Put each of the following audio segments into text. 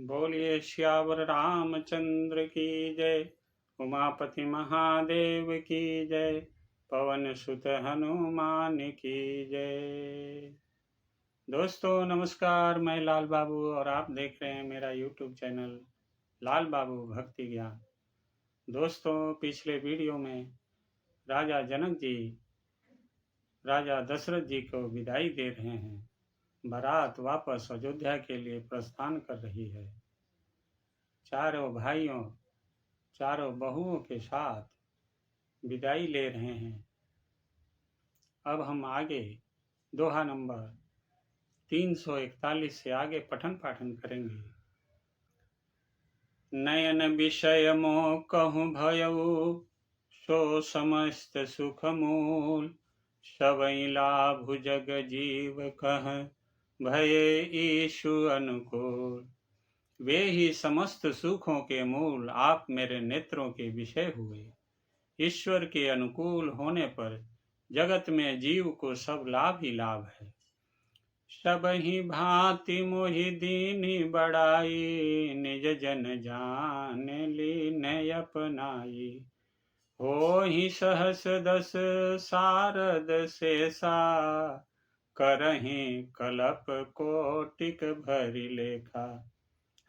बोलिए श्यावर रामचंद्र की जय। उमापति महादेव की जय। पवन सुत हनुमान की जय। दोस्तों नमस्कार, मैं लाल बाबू और आप देख रहे हैं मेरा यूट्यूब चैनल लाल बाबू भक्ति ज्ञान। दोस्तों, पिछले वीडियो में राजा जनक जी राजा दशरथ जी को विदाई दे रहे हैं। बारात वापस अयोध्या के लिए प्रस्थान कर रही है। चारों भाइयों, चारों बहुओं के साथ विदाई ले रहे हैं। अब हम आगे दोहा नंबर 341 से आगे पठन पाठन करेंगे। नयन विषय मोह कहूँ भयऊ, सो समस्त सुख मूल। सबई लाभ जग जीव कह, भये ईशु अनुकूल। वे ही समस्त सुखों के मूल आप मेरे नेत्रों के विषय हुए। ईश्वर के अनुकूल होने पर जगत में जीव को सब लाभ ही लाभ है। सब ही भांति मोहि दीनी बड़ाई, निज जन जान लीन अपनाई। हो ही सहस दस सारद शेषा, करहि कलप कोटिक भरी लेखा।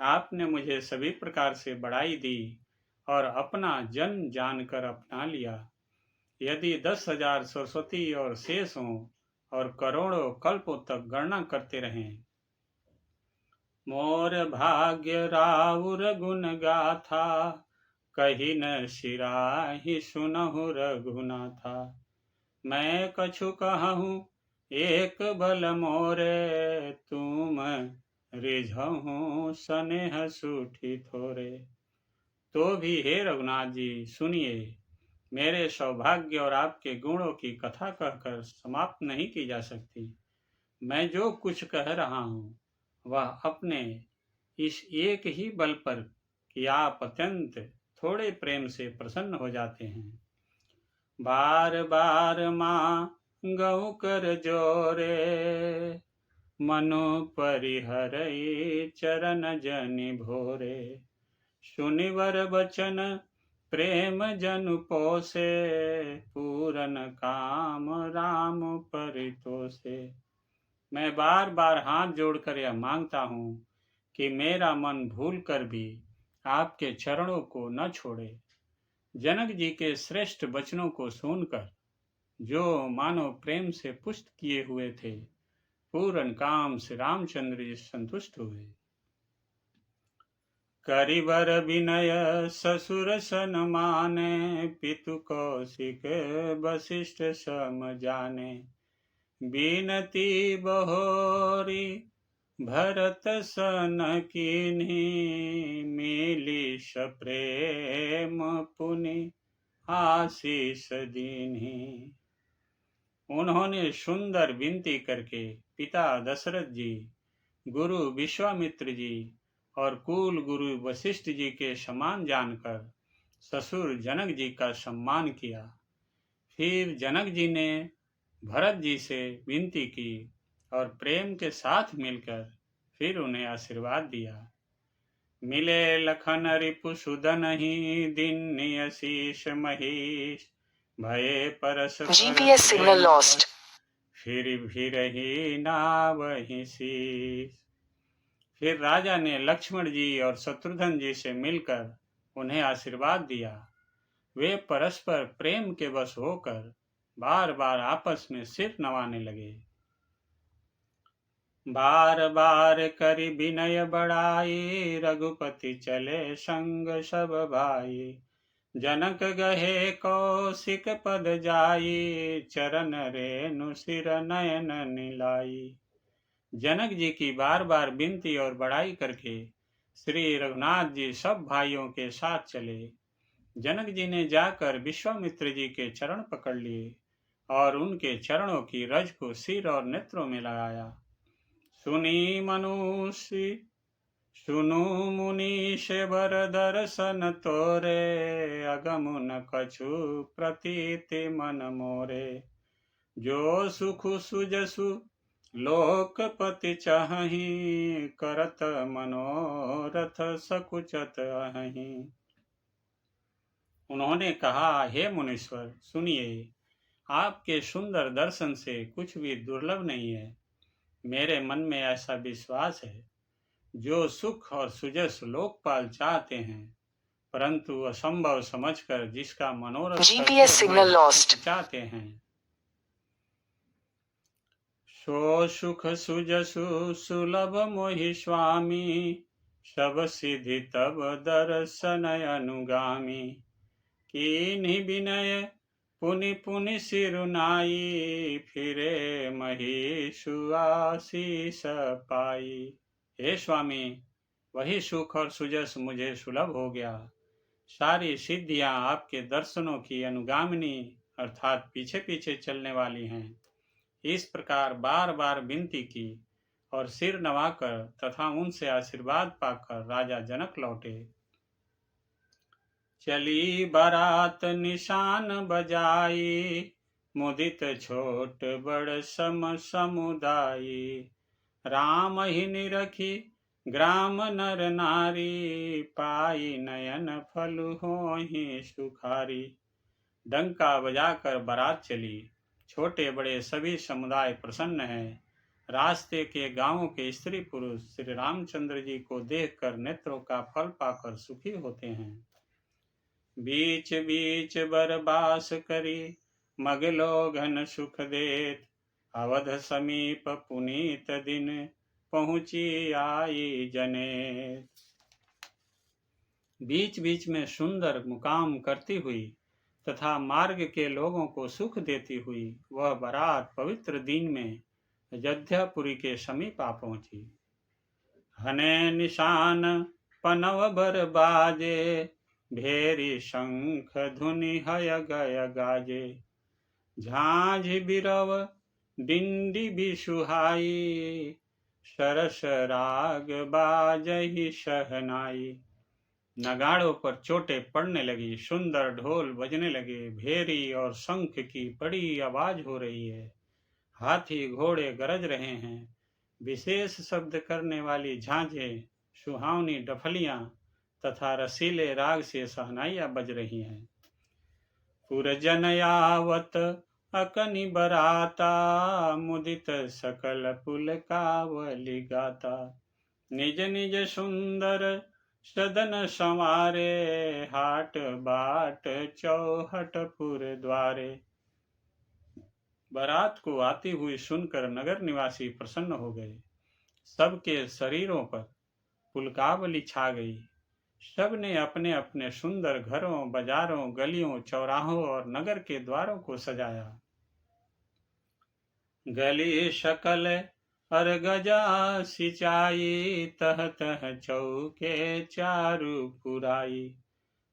आपने मुझे सभी प्रकार से बड़ाई दी और अपना जन जानकर अपना लिया। यदि 10,000 सरस्वती और शेष हों और करोड़ों कल्पों तक गणना करते रहें। मोर भाग्य राउर गुण गाथा, कही न सिराहि सुनहु रघुनाथा। मैं कछु कहूँ एक बल मोरे, तुम रिझहूँ स्नेह सूठी थोरे। तो भी हे रघुनाथ जी सुनिए, मेरे सौभाग्य और आपके गुणों की कथा कहकर समाप्त नहीं की जा सकती। मैं जो कुछ कह रहा हूँ वह अपने इस एक ही बल पर कि आप अत्यंत थोड़े प्रेम से प्रसन्न हो जाते हैं। बार बार मांगऊ कर जोरे, मनु परिहरई चरण जनि भोरे। सुनिवर बचन प्रेम जनु पोसे, पूरन काम राम परितोषे। मैं बार बार हाथ जोड़कर यह मांगता हूँ कि मेरा मन भूल कर भी आपके चरणों को न छोड़े। जनक जी के श्रेष्ठ वचनों को सुनकर जो मानो प्रेम से पुष्ट किए हुए थे, पूर्ण काम से रामचंद्र जी संतुष्ट हुए। करिबर विनय ससुर सन माने, पितु कौशिक वशिष्ठ सम जाने। बिनती बहोरी भरत सन कीन्ही, मिली सप्रेम पुनि आशीष दीन्ही। उन्होंने सुंदर विनती करके पिता दशरथ जी, गुरु विश्वामित्र जी और कुल गुरु वशिष्ठ जी के समान जानकर ससुर जनक जी का सम्मान किया। फिर जनक जी ने भरत जी से विनती की और प्रेम के साथ मिलकर फिर उन्हें आशीर्वाद दिया। मिले लखन रिपु सुदन ही, दिन आशीष महीश। भये परस GPS signal lost. फिर भी रही नावहि शीश। फिर राजा ने लक्ष्मण जी और शत्रुघ्न जी से मिलकर उन्हें आशीर्वाद दिया। वे परस्पर प्रेम के वश होकर बार बार आपस में सिर नवाने लगे। बार बार करि विनय बड़ाई, रघुपति चले संग सब भाई। जनक गहे कौशिक पद जाई, चरण रेणु सिर नयन निलाई। जनक जी की बार बार विनती और बड़ाई करके श्री रघुनाथ जी सब भाइयों के साथ चले। जनक जी ने जाकर विश्वामित्र जी के चरण पकड़ लिए और उनके चरणों की रज को सिर और नेत्रों में लगाया। सुनी मनुष्य सुनु मुनीश वर दर्शन तोरे, अगम न कछु प्रतीति मन मोरे। जो सुख सुजसु लोकपति चाहि करत मनोरथ सकुचत अहि। उन्होंने कहा, हे मुनीश्वर सुनिए, आपके सुंदर दर्शन से कुछ भी दुर्लभ नहीं है। मेरे मन में ऐसा विश्वास है, जो सुख और सुजस लोकपाल चाहते हैं, परंतु असंभव समझकर जिसका मनोरथ करते GPS signal हुए lost. चाहते हैं, सो सुख सुजसु सुलभ मोहि स्वामी, सब सिद्धि तब दर्शन अनुगामी। कीन्हि विनय पुनि पुनि सिरुनाई, फिरे महीषु आशीष पाई। हे स्वामी, वही सुख और सुजस मुझे सुलभ हो गया। सारी सिद्धियां आपके दर्शनों की अनुगामिनी अर्थात पीछे पीछे चलने वाली हैं। इस प्रकार बार बार विनती की और सिर नवाकर तथा उनसे आशीर्वाद पाकर राजा जनक लौटे। चली बारात निशान बजाई, मुदित छोट बड़ सम समुदायी। राम ही निरखी ग्राम नर नारी, पाई नयन फल होहि सुखारी। डंका बजाकर बारात चली, छोटे बड़े सभी समुदाय प्रसन्न हैं। रास्ते के गांवों के स्त्री पुरुष श्री रामचंद्र जी को देखकर नेत्रों का फल पाकर सुखी होते हैं। बीच बीच बरबास करी, मगलो घन सुख देत। अवध समीप पुनीत दिन, पहुंची आई जनेत। बीच बीच में सुंदर मुकाम करती हुई तथा मार्ग के लोगों को सुख देती हुई वह बारात पवित्र दिन में अयोध्यापुरी के समीप आ पहुंची। हने निशान पनव बर बाजे, भेरी शंख धुनि हय गय गाजे। झांझ बिरव डिंडी भी सुहाई, सरस राग बाजहि शहनाई। नगाड़ों पर चोटें पड़ने लगी, सुंदर ढोल बजने लगे, भेरी और शंख की बड़ी आवाज हो रही है। हाथी घोड़े गरज रहे हैं, विशेष शब्द करने वाली झांझें, सुहावनी डफलियां तथा रसीले राग से शहनाइयां बज रही हैं। पुरजन यावत अकनि बराता, मुदित सकल पुल कावली गाता। निज निज सुंदर सदन संवारे, हाट बाट चौहटपुर द्वारे। बारात को आती हुई सुनकर नगर निवासी प्रसन्न हो गए। सबके शरीरों पर पुलकावली छा गई। सब ने अपने अपने सुंदर घरों, बाजारों, गलियों, चौराहों और नगर के द्वारों को सजाया। गली शकल अर्गजा सिंचाई, तह तह चौके चारु पुराई।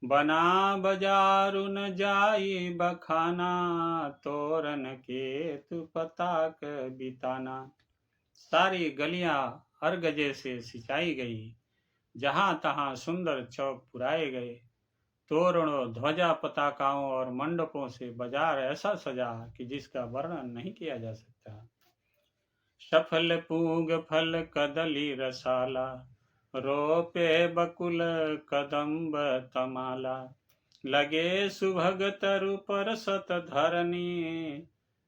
बना बजारु न जाई बखाना, तोरन के तु पताक बिताना। सारी गलियां अर्गजे से सिंचाई गई, जहां तहां सुंदर चौक पुराए गए। तोरणों, ध्वजा, पताकाओं और मंडपों से बाजार ऐसा सजा कि जिसका वर्णन नहीं किया जा सकता। सफल पूग फल कदली रसाला, रोपे बकुल कदम्ब तमाला। लगे सुभग तरु परसत धरनी,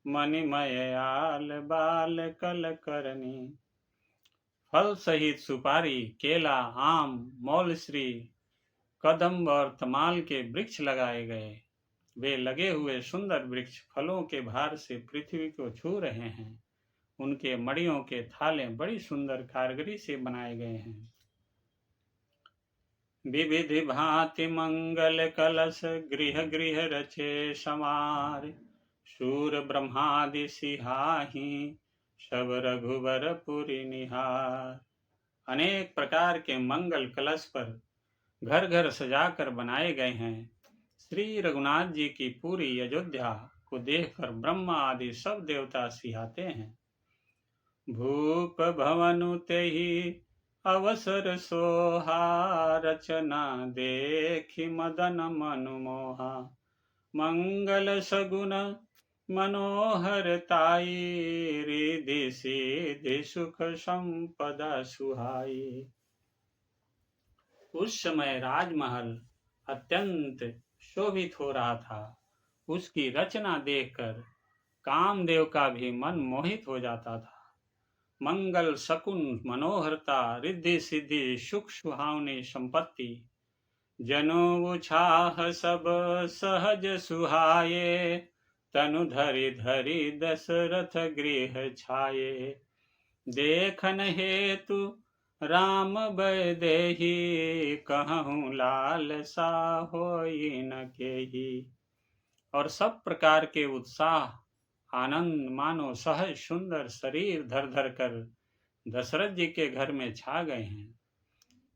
मणिमय आल बाल कल करनी। फल सहित सुपारी, केला, आम, मौलश्री, कदम्ब और तमाल के वृक्ष लगाए गए। वे लगे हुए सुंदर वृक्ष फलों के भार से पृथ्वी को छू रहे हैं। उनके मड़ियों के थाले बड़ी सुंदर कारीगरी से बनाए गए हैं। विविधि भांति मंगल कलश, गृह गृह रचे समार। शूर ब्रह्मादि सिहाही, सब रघुबर पुरी निहार। अनेक प्रकार के मंगल कलश पर घर घर सजाकर बनाए गए हैं। श्री रघुनाथ जी की पूरी अयोध्या को देखकर ब्रह्मा आदि सब देवता सिहाते हैं। भूप भवनु तेहि अवसर सोहा, रचना देखि मदन मनु मोहा। मंगल सगुन मनोहरताई, रिधि सिद्धि सुख संपदा सुहाई। उस समय राजमहल अत्यंत शोभित हो रहा था। उसकी रचना देखकर कामदेव का भी मन मोहित हो जाता था। मंगल शकुन मनोहरता, रिद्धि सिद्धि सुख सुहावनी संपत्ति, जनो उछाह सब सहज सुहाये, तनु धरि धरि दशरथ गृह छाये। देखन हेतु राम वैदेही, कहूँ लालसा होई न केही। और सब प्रकार के उत्साह आनंद मानो सहज सुंदर शरीर धर धर कर दशरथ जी के घर में छा गए हैं।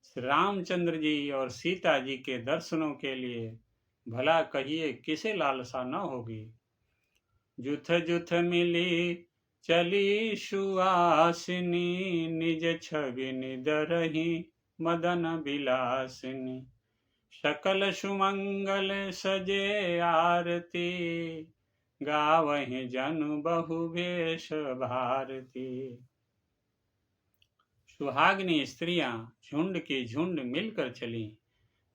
श्री रामचंद्र जी और सीता जी के दर्शनों के लिए भला कहिए किसे लालसा न होगी। जुथ जुथ मिली चली सुआसिनी, निज छवि निदरही मदन विलासिनी। सकल सुमंगल सजे आरती, गावहि जनु बहु वेश भारती। सुहागिनी स्त्रियां झुंड की झुंड मिलकर चली,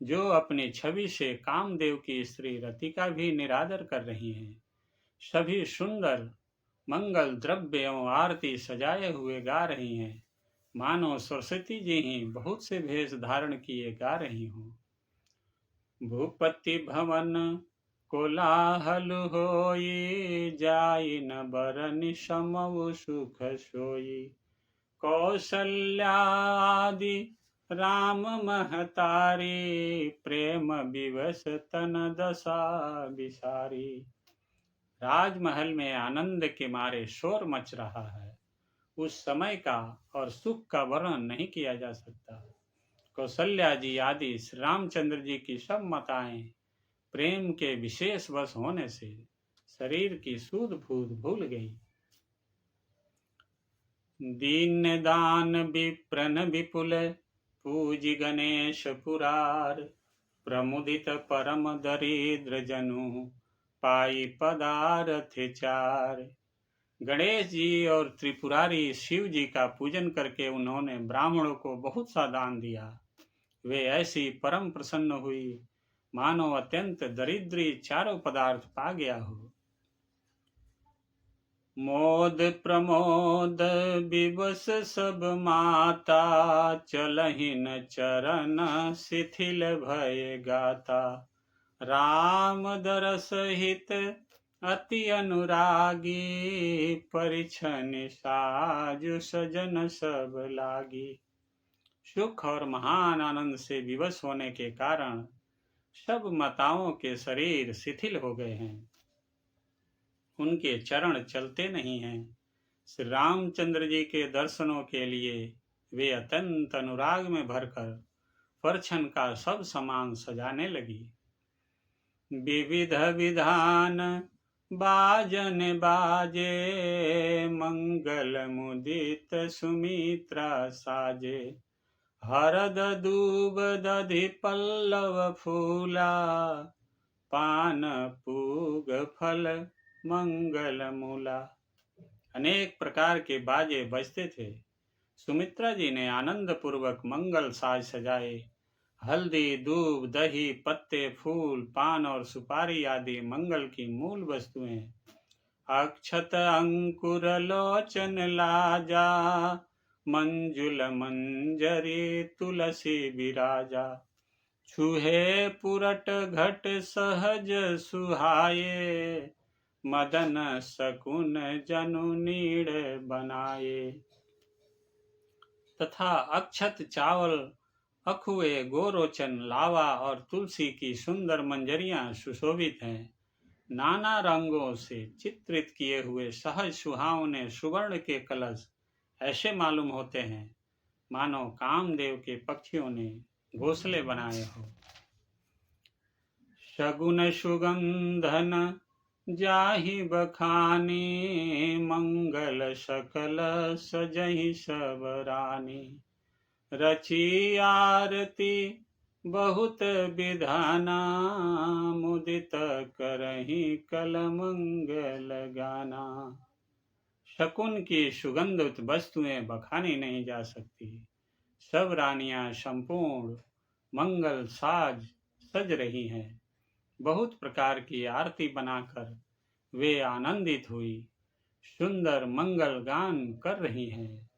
जो अपनी छवि से कामदेव की स्त्री रतिका भी निरादर कर रही हैं। सभी सुंदर मंगल द्रव्य एवं आरती सजाए हुए गा रही हैं, मानो सरस्वती जी ही बहुत से भेष धारण किए गा रही हों। भूपति भवन कोलाहल होई, जाई न बरनि समउ सुख सोई। कौसल्यादि राम महतारी, प्रेम विवश तन दशा विसारी। राजमहल में आनंद के मारे शोर मच रहा है। उस समय का और सुख का वर्णन नहीं किया जा सकता। कौशल्या जी आदि श्री रामचंद्र जी की सब माताएं प्रेम के विशेष वश होने से शरीर की सूध बूध भूल गई। दीन दान विप्रन विपुल, पूजी गणेश पुरार। प्रमुदित परम दरिद्र जनु, पाई पदारथ चार। गणेश जी और त्रिपुरारी शिव जी का पूजन करके उन्होंने ब्राह्मणों को बहुत सा दान दिया। वे ऐसी परम प्रसन्न हुई मानो अत्यंत दरिद्री चारों पदार्थ पा गया हो। मोद प्रमोद विवश सब माता, चलहि न चरण शिथिल भय गाता। राम दरस हित अति अनुरागी, परिछन साजु सजन सब लागी। सुख और महान आनंद से विवश होने के कारण सब माताओं के शरीर शिथिल हो गए हैं, उनके चरण चलते नहीं हैं। श्री रामचंद्र जी के दर्शनों के लिए वे अत्यंत अनुराग में भरकर परछन का सब सामान सजाने लगी। विविध विधान बाजन बाजे, मंगल मुदित सुमित्रा साजे। हरद दूब दधि पल्लव फूला, पान पूग फल मंगल मूला। अनेक प्रकार के बाजे बजते थे। सुमित्रा जी ने आनंद पूर्वक मंगल साज सजाए। हल्दी दूब दही पत्ते फूल पान और सुपारी आदि मंगल की मूल वस्तुएं। अक्षत अंकुर लोचन लाजा, मंजुल मंजरी तुलसी विराजा। छुहे पुरट घट सहज सुहाये, मदन शकुन जनु नीड़ बनाए। तथा अक्षत चावल अखुए गोरोचन लावा और तुलसी की सुंदर मंजरियां सुशोभित हैं। नाना रंगों से चित्रित किए हुए सहज सुहावने सुवर्ण के कलश ऐसे मालूम होते हैं मानो कामदेव के पक्षियों ने घोंसले बनाए हो। शगुन सुगंधन जाहि बखानी, मंगल सकल सजहि सब रानी। रची आरती बहुत विधाना, मुदित करहि कल मंगल गाना। शकुन की सुगंधित वस्तुएं बखानी नहीं जा सकती। सब रानियां संपूर्ण मंगल साज सज रही हैं। बहुत प्रकार की आरती बनाकर वे आनंदित हुई सुंदर मंगल गान कर रही हैं।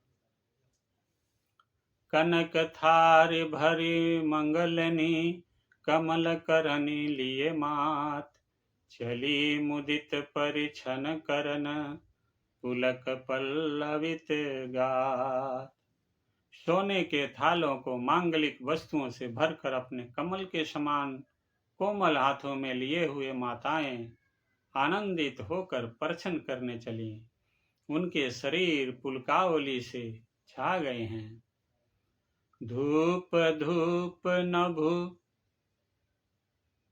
कनक थार भरी मंगलनी, कमल करनी लिए मात। चली मुदित परिछन करन, पुलक पल्लवित गात। सोने के थालों को मांगलिक वस्तुओं से भरकर अपने कमल के समान कोमल हाथों में लिए हुए माताएं आनंदित होकर परछन करने चली। उनके शरीर पुलकावली से छा गए हैं। धूप धूप नभु,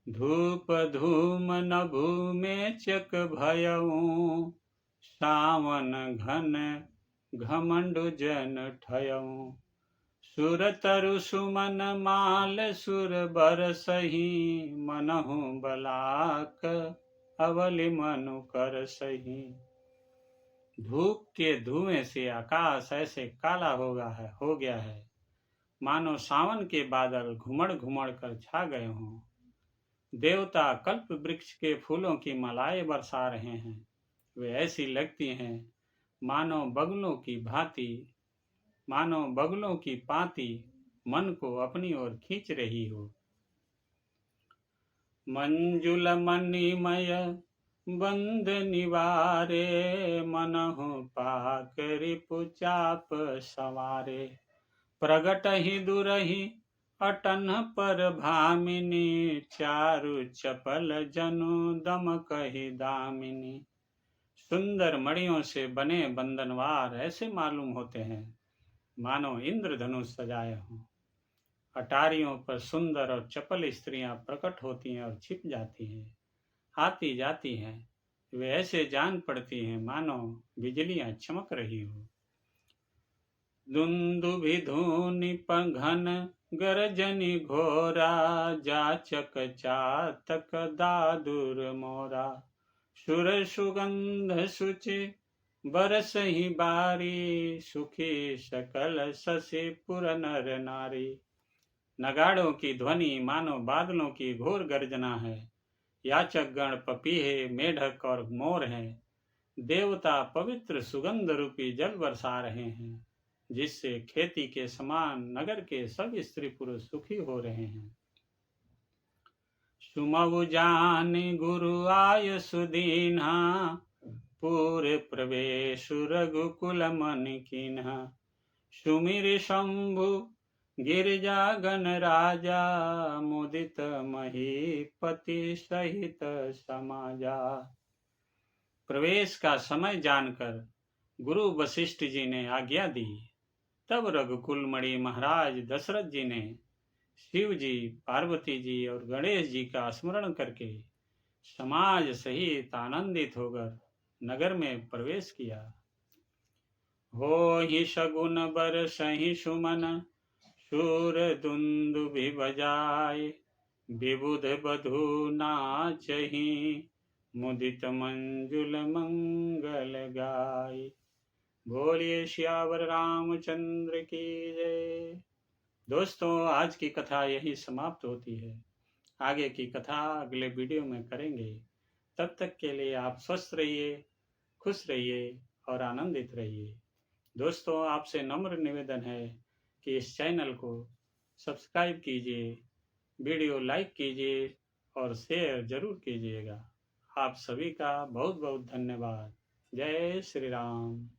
धूप धूम नभु में चक भयऊ। सावन घन घमंडु जन ठयऊ। सुर तरु सुमन माल सुर बरसहि। मनहु बलाक अवलि मनु कर सही। धूप के धुएं से आकाश ऐसे काला हो गया है मानो सावन के बादल घुमड़ घुमड़ कर छा गए हों। देवता कल्प वृक्ष के फूलों की मालाएं बरसा रहे हैं। वे ऐसी लगती हैं मानो बगुलों की पाती मन को अपनी ओर खींच रही हो। मंजुल मणिमय बंद निवारे, मनहु पाक रिपु चाप सवारे। प्रगट ही दुरहि अटन पर भामिनी, चारु चपल जनु दम कही दामिनी। सुंदर मणियों से बने बंधनवार ऐसे मालूम होते हैं मानो इंद्रधनुष सजाए हों। अटारियों पर सुंदर और चपल स्त्रियां प्रकट होती हैं और छिप जाती हैं, आती जाती हैं। वे ऐसे जान पड़ती हैं मानो बिजलियां चमक रही हो। दुंदुभि धूनि घन गरजनि घोरा, जाचक चातक दादुर मोरा। सुर सुगंध सुचि बरसहि बारी, सुखी सकल ससि पुर नर नारी। नगाड़ों की ध्वनि मानो बादलों की घोर गर्जना है। याचक गण पपीहे, मेढक और मोर हैं। देवता पवित्र सुगंध रूपी जल बरसा रहे हैं, जिससे खेती के समान नगर के सब स्त्री पुरुष सुखी हो रहे हैं। सुमवु जानि गुरु आय सुदीन्हा, पूरे प्रवेश रघुकुल मन कीन्हा। सुमिर शंभु गिरिजा गण राजा, मुदित महीपति सहित समाजा। प्रवेश का समय जानकर गुरु वशिष्ठ जी ने आज्ञा दी। तब रघुकुल मणि महाराज दशरथ जी ने शिव जी, पार्वती जी और गणेश जी का स्मरण करके समाज सहित आनंदित होकर नगर में प्रवेश किया। हो ही शगुन बरसहि सुमन, शूर दुंदुभि बजाए। विबुध बधू नाचहि, मुदित मंजुल मंगल गाय। बोलिए श्यावर रामचंद्र की जय। दोस्तों, आज की कथा यही समाप्त होती है। आगे की कथा अगले वीडियो में करेंगे। तब तक के लिए आप स्वस्थ रहिए, खुश रहिए और आनंदित रहिए। दोस्तों, आपसे नम्र निवेदन है कि इस चैनल को सब्सक्राइब कीजिए, वीडियो लाइक कीजिए और शेयर जरूर कीजिएगा। आप सभी का बहुत बहुत धन्यवाद। जय श्री राम।